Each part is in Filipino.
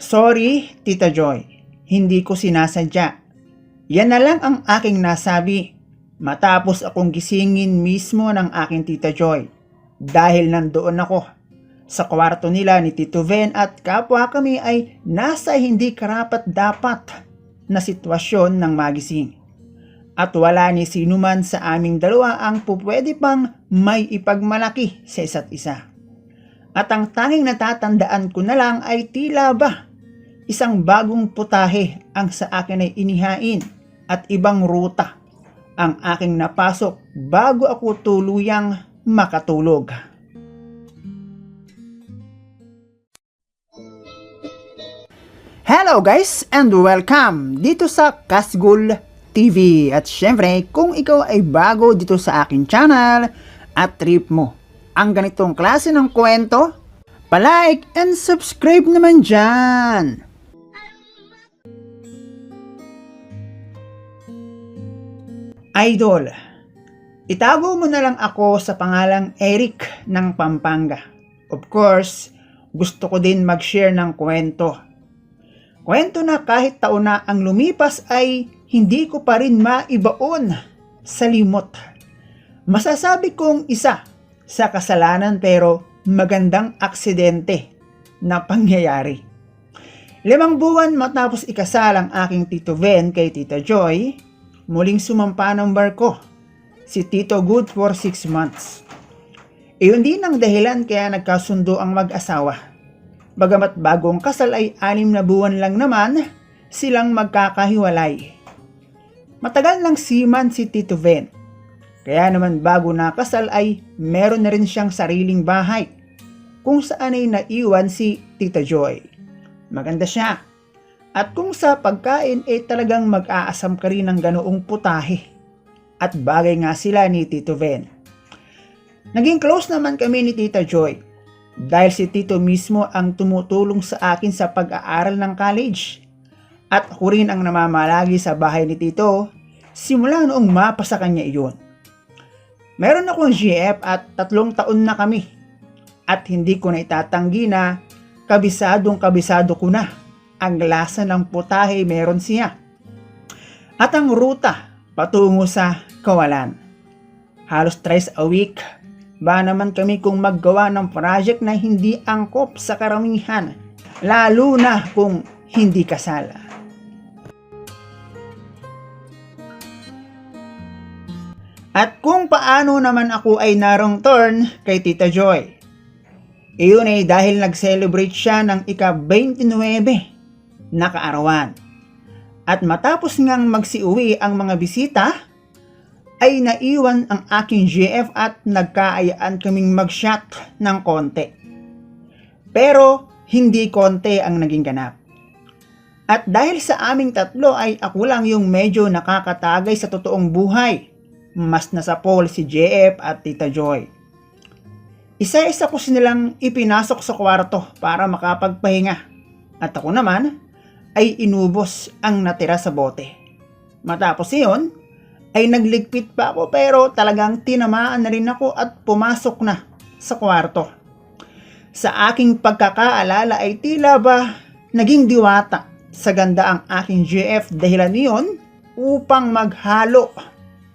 Sorry, Tita Joy. Hindi ko sinasadya. Yan na lang ang aking nasabi matapos akong gisingin mismo ng aking Tita Joy dahil nandoon ako sa kwarto nila ni Tito Ven at kapwa kami ay nasa hindi karapat-dapat na sitwasyon ng magising. At wala ni sinuman sa aming dalawa ang pupwede pang may ipagmalaki sa isa't isa. At ang tanging natatandaan ko na lang ay tila ba isang bagong putahe ang sa akin ay inihain at ibang ruta ang aking napasok bago ako tuluyang makatulog. Hello guys and welcome dito sa Kasgul TV. At syempre kung ikaw ay bago dito sa aking channel at trip mo ang ganitong klase ng kwento, palike and subscribe naman dyan. Idol, itago mo na lang ako sa pangalang Eric ng Pampanga. Of course, gusto ko din mag-share ng kwento. Kwento na kahit taon na ang lumipas ay hindi ko pa rin maibaon sa limot. Masasabi kong isa sa kasalanan pero magandang aksidente na pangyayari. 5 buwan matapos ikasal ang aking Tito Ven kay Tita Joy, muling sumampa ng barko si Tito Good for 6 months. Iyon din ang dahilan kaya nagkasundo ang mag-asawa. Bagamat bagong kasal ay 6 na buwan lang naman silang magkakahiwalay. Matagal lang seaman si Tito Ven. Kaya naman bago nakasal ay meron na rin siyang sariling bahay kung saan ay naiwan si Tita Joy. Maganda siya. At kung sa pagkain ay talagang mag-aasam ka rin ng ganoong putahe. At bagay nga sila ni Tito Ven. Naging close naman kami ni Tita Joy dahil si Tito mismo ang tumutulong sa akin sa pag-aaral ng college. At ako rin ang namamalagi sa bahay ni Tito simula noong mapa sa kanya iyon. Meron akong GF at 3 taon na kami. At hindi ko na itatanggi na kabisado ko na ang lasa ng putahe meron siya. At ang ruta patungo sa kawalan. Halos 3 a week ba naman kami kung maggawa ng project na hindi angkop sa karamihan, lalo na kung hindi kasal. At kung paano naman ako ay narong turn kay Tita Joy, iyon ay dahil nag-celebrate siya ng ika-29 na kaarawan. At matapos ngang magsiuwi ang mga bisita, ay naiwan ang aking GF at nagkaayaan kaming mag-shot ng konti. Pero hindi konti ang naging ganap. At dahil sa aming tatlo ay ako lang yung medyo nakakatagay sa totoong buhay, mas nasa pool si GF at Tita Joy. Isa-isa ko sinilang ipinasok sa kwarto para makapagpahinga. At ako naman ay inubos ang natira sa bote. Matapos iyon, ay nagligpit pa ako pero talagang tinamaan na rin ako at pumasok na sa kwarto. Sa aking pagkakaalala ay tila ba naging diwata sa ganda ang aking GF dahilan niyon upang maghalo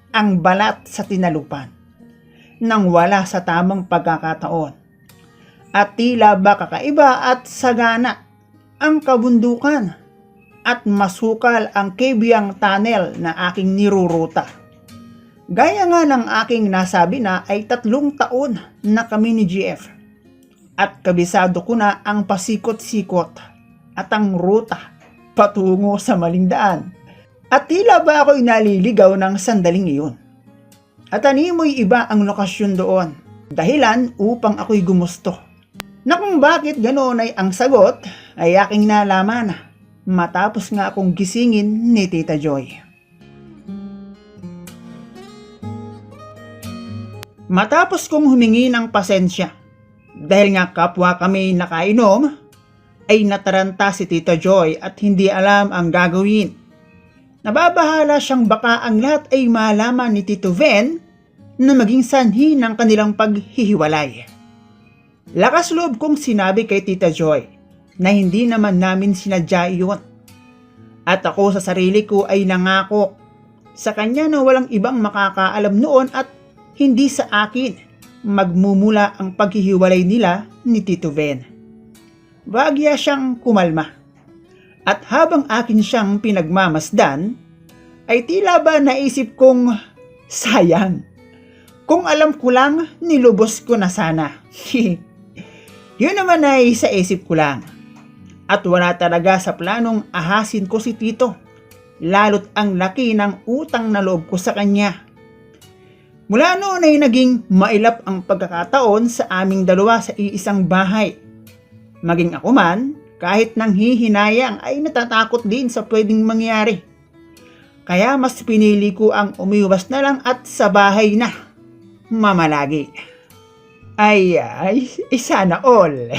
ang balat sa tinalupan nang wala sa tamang pagkakataon. At tila ba kakaiba at sagana ang kabundukan at masukal ang Kebyang Tunnel na aking niruruta. Gaya nga ng aking nasabi na ay 3 taon na kami ni GF. At kabisado ko na ang pasikot-sikot at ang ruta patungo sa maling daan. At tila ba ako'y naliligaw ng sandaling iyon. At animoy iba ang lokasyon doon. Dahilan upang ako'y gumusto. Na kung bakit ganoon ay ang sagot ay aking nalaman matapos nga akong gisingin ni Tita Joy. Matapos kong humingi ng pasensya dahil nga kapwa kami nakainom, ay nataranta si Tita Joy at hindi alam ang gagawin. Nababahala siyang baka ang lahat ay malaman ni Tito Ven na maging sanhi ng kanilang paghihiwalay. Lakas loob kong sinabi kay Tita Joy na hindi naman namin sinadya iyon. At ako sa sarili ko ay nangako sa kanya na walang ibang makakaalam noon at hindi sa akin magmumula ang paghihiwalay nila ni Tito Ben. Bagya siyang kumalma. At habang akin siyang pinagmamasdan, ay tila ba naisip kong sayang. Kung alam ko lang, nilubos ko na sana. Yun naman ay sa isip ko lang. At wala talaga sa planong ahasin ko si Tito. Lalo't ang laki ng utang na loob ko sa kanya. Mula noon ay naging mailap ang pagkakataon sa aming dalawa sa iisang bahay. Maging ako man, kahit nang hihinayang ay natatakot din sa pwedeng mangyari. Kaya mas pinili ko ang umiwas na lang at sa bahay na mamalagi. Ay, sana all.